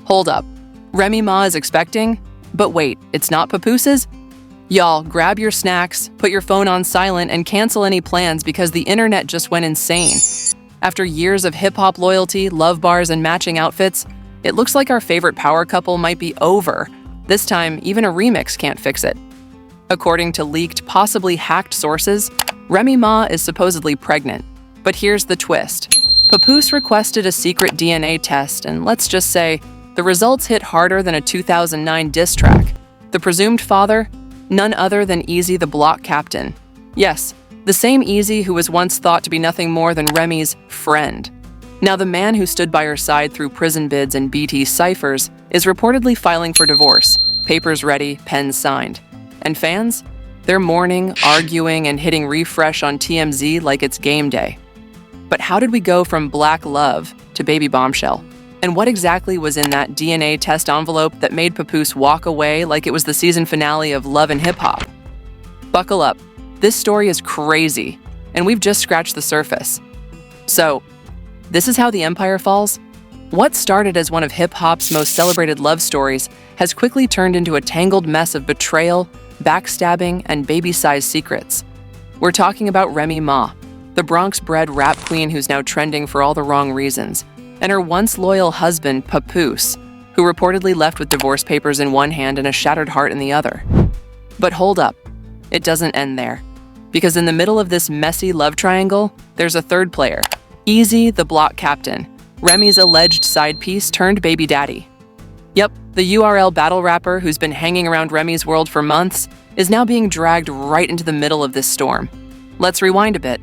Hold up. Remy Ma is expecting? But wait, it's not Papoose's? Y'all, grab your snacks, put your phone on silent, and cancel any plans because the internet just went insane. After years of hip-hop loyalty, love bars, and matching outfits, it looks like our favorite power couple might be over. This time, even a remix can't fix it. According to leaked, possibly hacked sources, Remy Ma is supposedly pregnant. But here's the twist. Papoose requested a secret DNA test, and let's just say, the results hit harder than a 2009 diss track. The presumed father? None other than Eazy the Block Captain. Yes, the same Eazy who was once thought to be nothing more than Remy's friend. Now the man who stood by her side through prison bids and BT ciphers is reportedly filing for divorce, papers ready, pen signed. And fans? They're mourning, arguing, and hitting refresh on TMZ like it's game day. But how did we go from black love to baby bombshell? And what exactly was in that DNA test envelope that made Papoose walk away like it was the season finale of Love and Hip Hop? Buckle up. This story is crazy, and we've just scratched the surface. So, this is how the empire falls? What started as one of hip-hop's most celebrated love stories has quickly turned into a tangled mess of betrayal, backstabbing, and baby-sized secrets. We're talking about Remy Ma, the Bronx-bred rap queen who's now trending for all the wrong reasons, and her once loyal husband, Papoose, who reportedly left with divorce papers in one hand and a shattered heart in the other. But hold up, it doesn't end there. Because in the middle of this messy love triangle, there's a third player, Eazy the Block Captain, Remy's alleged side piece turned baby daddy. Yep, the URL battle rapper who's been hanging around Remy's world for months is now being dragged right into the middle of this storm. Let's rewind a bit.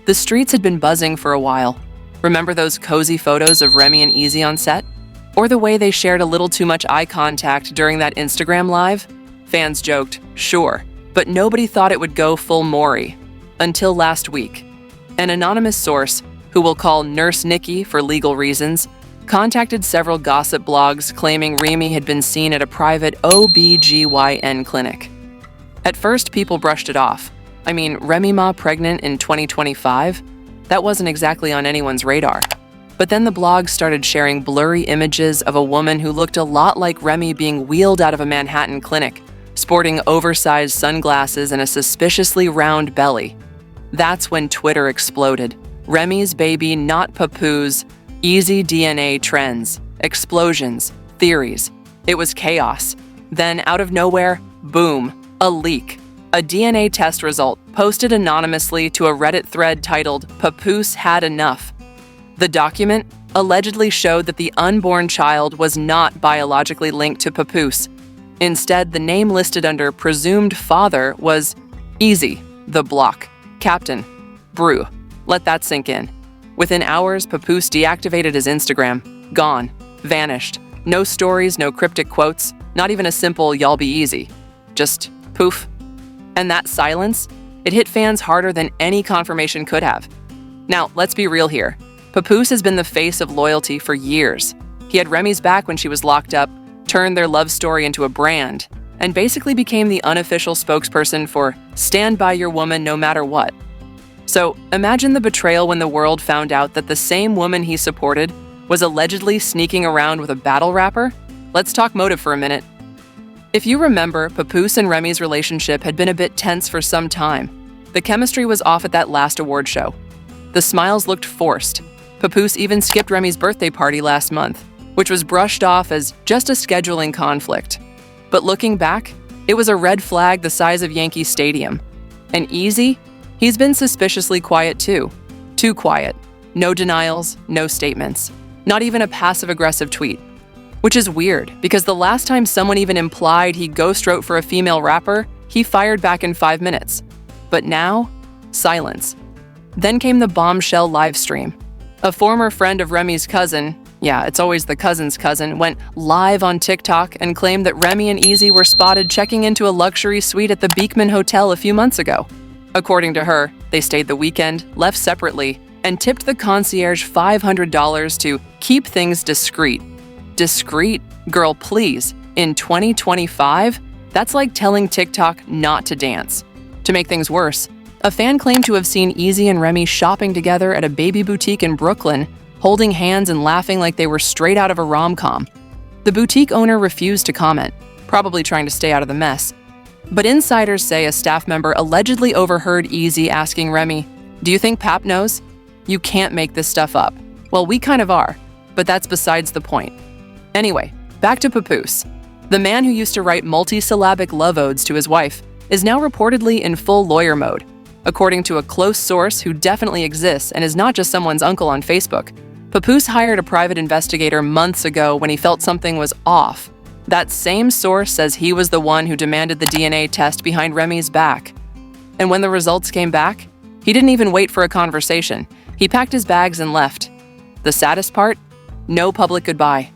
The streets had been buzzing for a while. Remember those cozy photos of Remy and Eazy on set? Or the way they shared a little too much eye contact during that Instagram live? Fans joked, sure, but nobody thought it would go full Maury. Until last week. An anonymous source, who we'll call Nurse Nikki for legal reasons, contacted several gossip blogs claiming Remy had been seen at a private OBGYN clinic. At first, people brushed it off. I mean, Remy Ma pregnant in 2025? That wasn't exactly on anyone's radar. But then the blogs started sharing blurry images of a woman who looked a lot like Remy being wheeled out of a Manhattan clinic, sporting oversized sunglasses and a suspiciously round belly. That's when Twitter exploded. Remy's baby, not Papoose, Eazy DNA trends, explosions, theories. It was chaos. Then, out of nowhere, boom, a leak. A DNA test result posted anonymously to a Reddit thread titled, "Papoose Had Enough." The document allegedly showed that the unborn child was not biologically linked to Papoose. Instead, the name listed under presumed father was Eazy the Block Captain. Brew. Let that sink in. Within hours, Papoose deactivated his Instagram. Gone. Vanished. No stories, no cryptic quotes, not even a simple "y'all be easy." Just poof. And that silence, it hit fans harder than any confirmation could have. Now, let's be real here. Papoose has been the face of loyalty for years. He had Remy's back when she was locked up, turned their love story into a brand, and basically became the unofficial spokesperson for stand by your woman no matter what. So imagine the betrayal when the world found out that the same woman he supported was allegedly sneaking around with a battle rapper. Let's talk motive for a minute. If you remember, Papoose and Remy's relationship had been a bit tense for some time. The chemistry was off at that last award show. The smiles looked forced. Papoose even skipped Remy's birthday party last month, which was brushed off as just a scheduling conflict. But looking back, it was a red flag the size of Yankee Stadium. And Eazy? He's been suspiciously quiet too. Too quiet. No denials, no statements. Not even a passive-aggressive tweet. Which is weird, because the last time someone even implied he ghost wrote for a female rapper, he fired back in 5 minutes. But now, silence. Then came the bombshell livestream. A former friend of Remy's cousin, yeah, it's always the cousin's cousin, went live on TikTok and claimed that Remy and Eazy were spotted checking into a luxury suite at the Beekman Hotel a few months ago. According to her, they stayed the weekend, left separately, and tipped the concierge $500 to keep things discreet. Discreet? Girl, please. In 2025? That's like telling TikTok not to dance. To make things worse, a fan claimed to have seen Eazy and Remy shopping together at a baby boutique in Brooklyn, holding hands and laughing like they were straight out of a rom-com. The boutique owner refused to comment, probably trying to stay out of the mess. But insiders say a staff member allegedly overheard Eazy asking Remy, "Do you think Pap knows? You can't make this stuff up." Well, we kind of are, but that's besides the point. Anyway, back to Papoose. The man who used to write multi-syllabic love odes to his wife is now reportedly in full lawyer mode, according to a close source who definitely exists and is not just someone's uncle on Facebook. Papoose hired a private investigator months ago when he felt something was off. That same source says he was the one who demanded the DNA test behind Remy's back. And when the results came back, he didn't even wait for a conversation. He packed his bags and left. The saddest part? No public goodbye.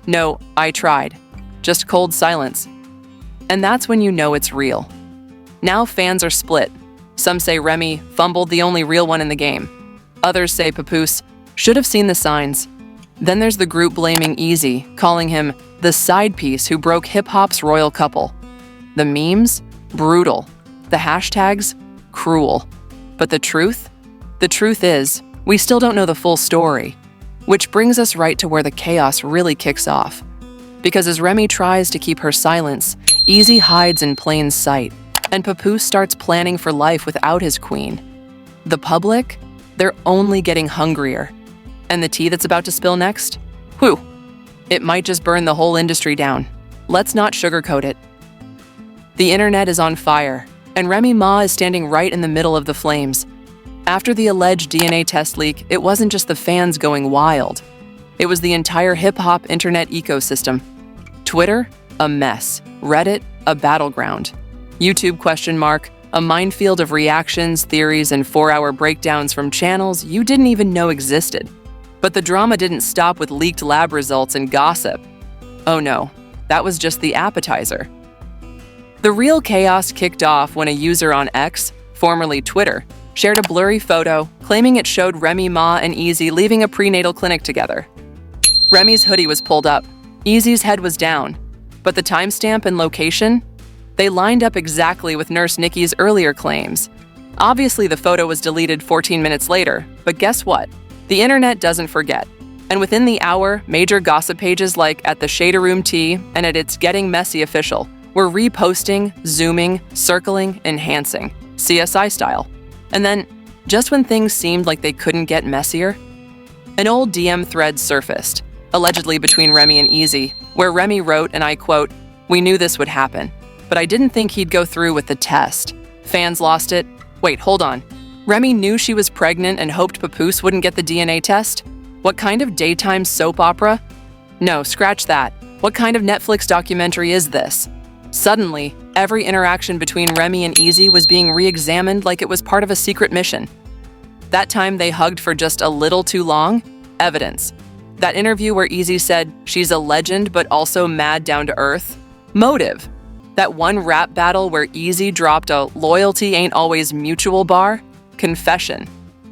No, I tried. Just cold silence. And that's when you know it's real. Now fans are split. Some say Remy fumbled the only real one in the game. Others say Papoose should have seen the signs. Then there's the group blaming Eazy, calling him the side piece who broke hip-hop's royal couple. The memes? Brutal. The hashtags? Cruel. But the truth? The truth is, we still don't know the full story. Which brings us right to where the chaos really kicks off. Because as Remy tries to keep her silence, Eazy hides in plain sight, and Papoose starts planning for life without his queen. The public? They're only getting hungrier. And the tea that's about to spill next? Whew. It might just burn the whole industry down. Let's not sugarcoat it. The internet is on fire, and Remy Ma is standing right in the middle of the flames. After the alleged DNA test leak, it wasn't just the fans going wild. It was the entire hip-hop internet ecosystem. Twitter? A mess. Reddit? A battleground. YouTube? A minefield of reactions, theories, and 4-hour breakdowns from channels you didn't even know existed. But the drama didn't stop with leaked lab results and gossip. Oh no, that was just the appetizer. The real chaos kicked off when a user on X, formerly Twitter, shared a blurry photo claiming it showed Remy Ma and Eazy leaving a prenatal clinic together. Remy's hoodie was pulled up, Eazy's head was down, but the timestamp and location? They lined up exactly with Nurse Nikki's earlier claims. Obviously, the photo was deleted 14 minutes later, but guess what? The internet doesn't forget. And within the hour, major gossip pages like at the Shader Room Tea and at It's Getting Messy Official were reposting, zooming, circling, enhancing, CSI style. And then, just when things seemed like they couldn't get messier, an old DM thread surfaced, allegedly between Remy and Eazy, where Remy wrote, and I quote, "We knew this would happen, but I didn't think he'd go through with the test. Fans lost it. Wait, hold on. Remy knew she was pregnant and hoped Papoose wouldn't get the DNA test? What kind of daytime soap opera? No, scratch that. What kind of Netflix documentary is this?" Suddenly, every interaction between Remy and Eazy was being re-examined like it was part of a secret mission. That time they hugged for just a little too long? Evidence. That interview where Eazy said she's a legend but also mad down to earth? Motive. That one rap battle where Eazy dropped a "loyalty ain't always mutual" bar? Confession.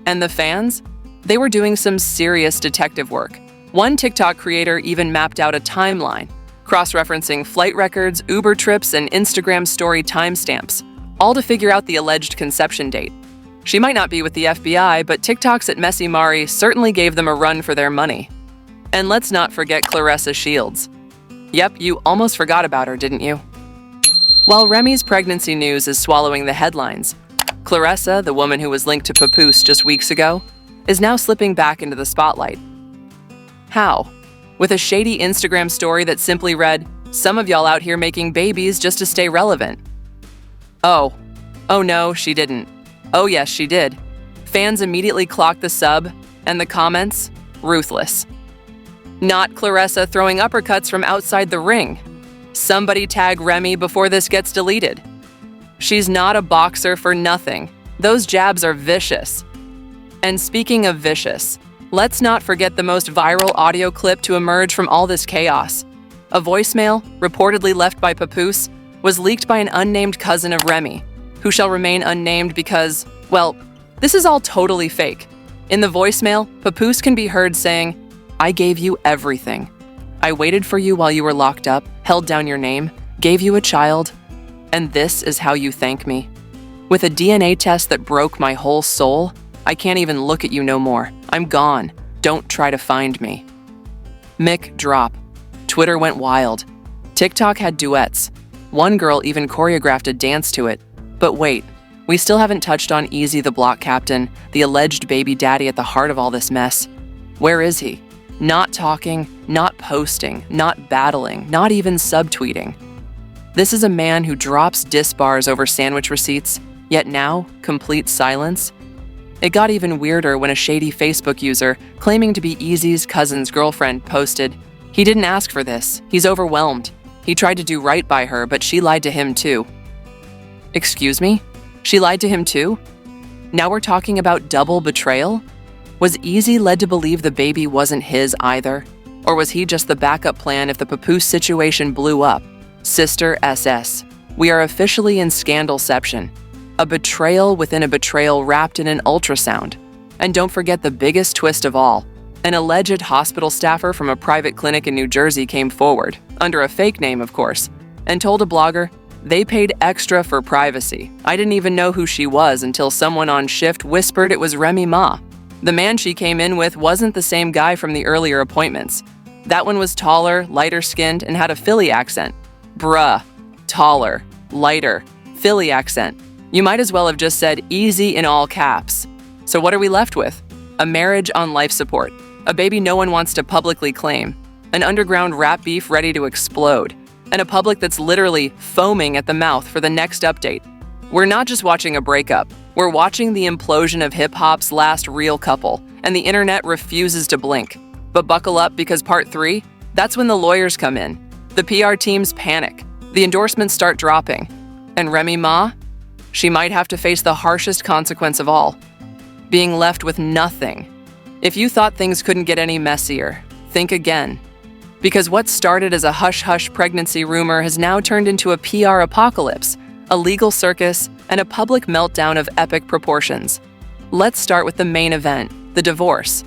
And the fans? They were doing some serious detective work. One TikTok creator even mapped out a timeline, cross-referencing flight records, Uber trips, and Instagram story timestamps, all to figure out the alleged conception date. She might not be with the FBI, but TikToks at Messy Mari certainly gave them a run for their money. And let's not forget Claressa Shields. Yep, you almost forgot about her, didn't you? While Remy's pregnancy news is swallowing the headlines, Claressa, the woman who was linked to Papoose just weeks ago, is now slipping back into the spotlight. How? With a shady Instagram story that simply read, "Some of y'all out here making babies just to stay relevant." Oh no, she didn't. Oh yes, she did. Fans immediately clocked the sub, and the comments? Ruthless. Not Claressa throwing uppercuts from outside the ring. Somebody tag Remy before this gets deleted. She's not a boxer for nothing. Those jabs are vicious. And speaking of vicious, let's not forget the most viral audio clip to emerge from all this chaos. A voicemail, reportedly left by Papoose, was leaked by an unnamed cousin of Remy, who shall remain unnamed because, well, this is all totally fake. In the voicemail, Papoose can be heard saying, "I gave you everything. I waited for you while you were locked up, held down your name, gave you a child, and this is how you thank me. With a DNA test that broke my whole soul, I can't even look at you no more. I'm gone. Don't try to find me." Mic drop. Twitter went wild. TikTok had duets. One girl even choreographed a dance to it. But wait, we still haven't touched on Eazy the Block Captain, the alleged baby daddy at the heart of all this mess. Where is he? Not talking, not posting, not battling, not even subtweeting. This is a man who drops diss bars over sandwich receipts, yet now, complete silence. It got even weirder when a shady Facebook user, claiming to be Eazy's cousin's girlfriend, posted, "He didn't ask for this. He's overwhelmed. He tried to do right by her, but she lied to him too." Excuse me? She lied to him too? Now we're talking about double betrayal? Was Eazy led to believe the baby wasn't his either? Or was he just the backup plan if the Papoose situation blew up? Sister SS, we are officially in scandalception. A betrayal within a betrayal wrapped in an ultrasound. And don't forget the biggest twist of all. An alleged hospital staffer from a private clinic in New Jersey came forward, under a fake name of course, and told a blogger, "They paid extra for privacy. I didn't even know who she was until someone on shift whispered it was Remy Ma. The man she came in with wasn't the same guy from the earlier appointments. That one was taller, lighter-skinned, and had a Philly accent. Bruh. Taller, lighter, Philly accent. You might as well have just said Eazy in all caps. So what are we left with? A marriage on life support. A baby no one wants to publicly claim. An underground rap beef ready to explode. And a public that's literally foaming at the mouth for the next update. We're not just watching a breakup. We're watching the implosion of hip-hop's last real couple, and the internet refuses to blink. But buckle up because part 3, that's when the lawyers come in. The PR teams panic. The endorsements start dropping. And Remy Ma? She might have to face the harshest consequence of all. Being left with nothing. If you thought things couldn't get any messier, think again. Because what started as a hush-hush pregnancy rumor has now turned into a PR apocalypse, a legal circus, and a public meltdown of epic proportions. Let's start with the main event, the divorce.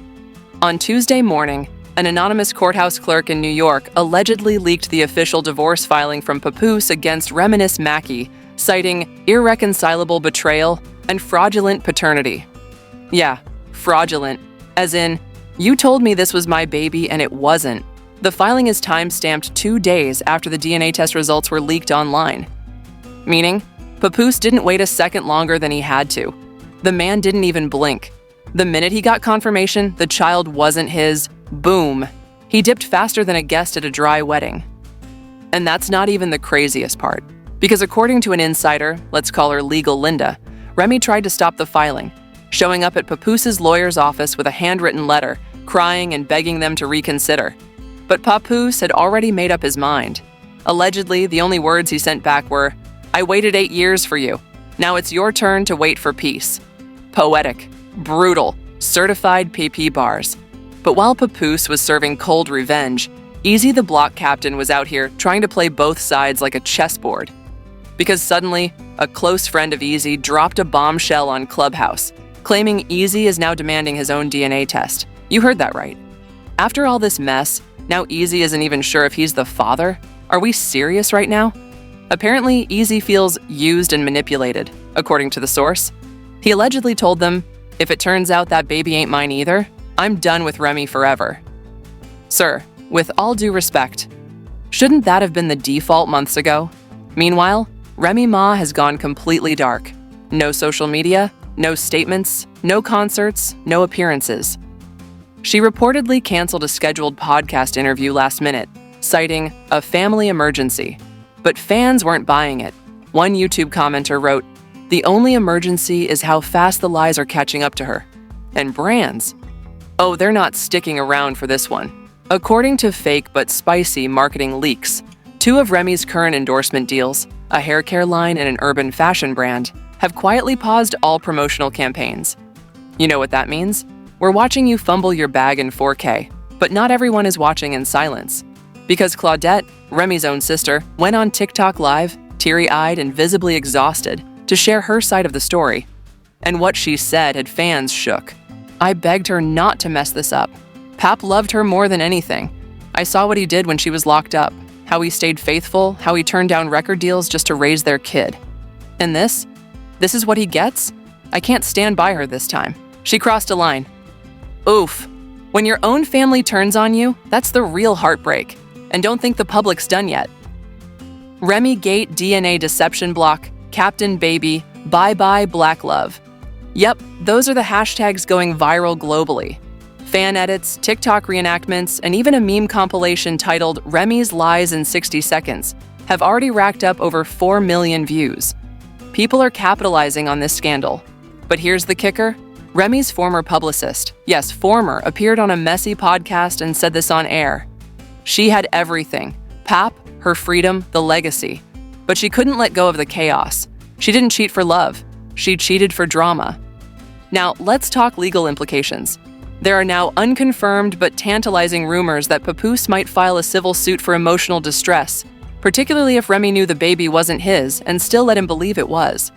On Tuesday morning, an anonymous courthouse clerk in New York allegedly leaked the official divorce filing from Papoose against Remy Mackey, citing irreconcilable betrayal and fraudulent paternity. Yeah, fraudulent, as in, you told me this was my baby and it wasn't. The filing is time-stamped 2 days after the DNA test results were leaked online. Meaning, Papoose didn't wait a second longer than he had to. The man didn't even blink. The minute he got confirmation the child wasn't his, boom, he dipped faster than a guest at a dry wedding. And that's not even the craziest part. Because according to an insider, let's call her Legal Linda, Remy tried to stop the filing, showing up at Papoose's lawyer's office with a handwritten letter, crying and begging them to reconsider. But Papoose had already made up his mind. Allegedly, the only words he sent back were, "I waited 8 years for you. Now it's your turn to wait for peace." Poetic, brutal, certified PP bars. But while Papoose was serving cold revenge, Eazy the Block Captain was out here trying to play both sides like a chessboard. Because suddenly, a close friend of Eazy dropped a bombshell on Clubhouse, claiming Eazy is now demanding his own DNA test. You heard that right. After all this mess, now Eazy isn't even sure if he's the father? Are we serious right now? Apparently, Eazy feels used and manipulated, according to the source. He allegedly told them, "If it turns out that baby ain't mine either, I'm done with Remy forever." Sir, with all due respect, shouldn't that have been the default months ago? Meanwhile, Remy Ma has gone completely dark. No social media, no statements, no concerts, no appearances. She reportedly canceled a scheduled podcast interview last minute, citing a family emergency. But fans weren't buying it. One YouTube commenter wrote, "The only emergency is how fast the lies are catching up to her." And brands? Oh, they're not sticking around for this one. According to fake but spicy marketing leaks, 2 of Remy's current endorsement deals, a hair care line and an urban fashion brand, have quietly paused all promotional campaigns. You know what that means? We're watching you fumble your bag in 4K, but not everyone is watching in silence. Because Claudette, Remy's own sister, went on TikTok Live, teary-eyed and visibly exhausted, to share her side of the story. And what she said had fans shook. "I begged her not to mess this up. Pap loved her more than anything. I saw what he did when she was locked up, how he stayed faithful, how he turned down record deals just to raise their kid. And this is what he gets? I can't stand by her this time. She crossed a line." Oof. When your own family turns on you, that's the real heartbreak. And don't think the public's done yet. Remy Gate DNA Deception Block Captain Baby Bye-bye Black Love. Yep, those are the hashtags going viral globally. Fan edits, TikTok reenactments, and even a meme compilation titled Remy's Lies in 60 Seconds have already racked up over 4 million views. People are capitalizing on this scandal. But here's the kicker. Remy's former publicist, yes, former, appeared on a messy podcast and said this on air. She had everything: Pap, her freedom, the legacy. But she couldn't let go of the chaos. She didn't cheat for love. She cheated for drama. Now, let's talk legal implications. There are now unconfirmed but tantalizing rumors that Papoose might file a civil suit for emotional distress, particularly if Remy knew the baby wasn't his and still let him believe it was.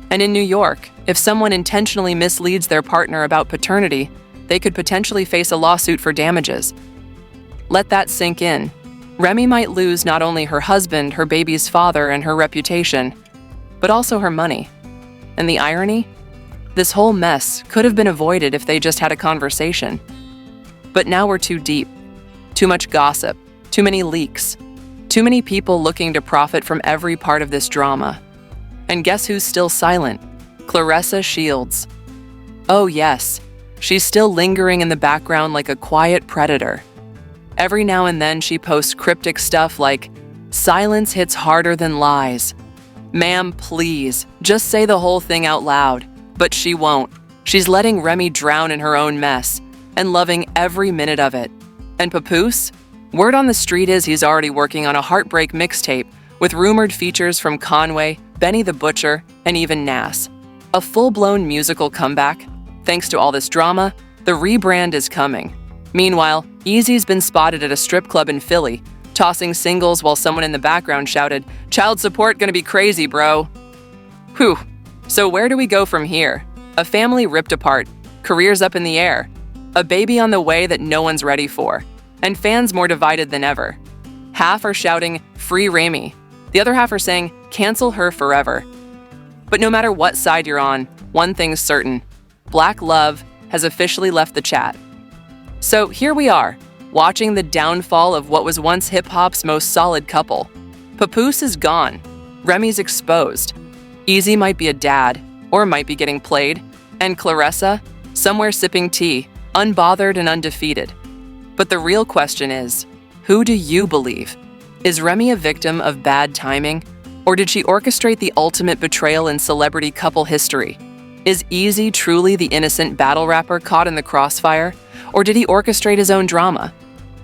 And in New York, if someone intentionally misleads their partner about paternity, they could potentially face a lawsuit for damages. Let that sink in. Remy might lose not only her husband, her baby's father, and her reputation, but also her money. And the irony? This whole mess could have been avoided if they just had a conversation. But now we're too deep. Too much gossip, too many leaks, too many people looking to profit from every part of this drama. And guess who's still silent? Claressa Shields. Oh yes, she's still lingering in the background like a quiet predator. Every now and then she posts cryptic stuff like, "Silence hits harder than lies. Ma'am, please, just say the whole thing out loud." But she won't. She's letting Remy drown in her own mess and loving every minute of it. And Papoose? Word on the street is he's already working on a heartbreak mixtape with rumored features from Conway, Benny the Butcher, and even Nas. A full-blown musical comeback. Thanks to all this drama, the rebrand is coming. Meanwhile, Eazy's been spotted at a strip club in Philly, tossing singles while someone in the background shouted, "Child support gonna be crazy, bro." Whew. So where do we go from here? A family ripped apart, careers up in the air, a baby on the way that no one's ready for, and fans more divided than ever. Half are shouting, "Free Remy." The other half are saying, "Cancel her forever." But no matter what side you're on, one thing's certain: Black love has officially left the chat. So here we are, watching the downfall of what was once hip-hop's most solid couple. Papoose is gone. Remy's exposed. Eazy might be a dad, or might be getting played, and Claressa, somewhere sipping tea, unbothered and undefeated. But the real question is, who do you believe? Is Remy a victim of bad timing, or did she orchestrate the ultimate betrayal in celebrity couple history? Is Eazy truly the innocent battle rapper caught in the crossfire, or did he orchestrate his own drama?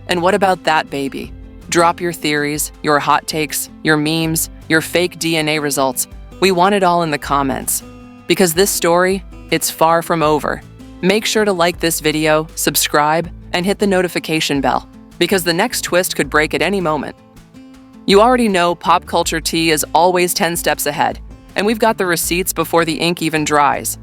And what about that baby? Drop your theories, your hot takes, your memes, your fake DNA results. We want it all in the comments. Because this story, it's far from over. Make sure to like this video, subscribe, and hit the notification bell, because the next twist could break at any moment. You already know pop culture tea is always 10 steps ahead, and we've got the receipts before the ink even dries.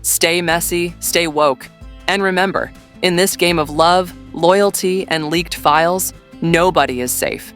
Stay messy, stay woke, and remember, in this game of love, loyalty, and leaked files, nobody is safe.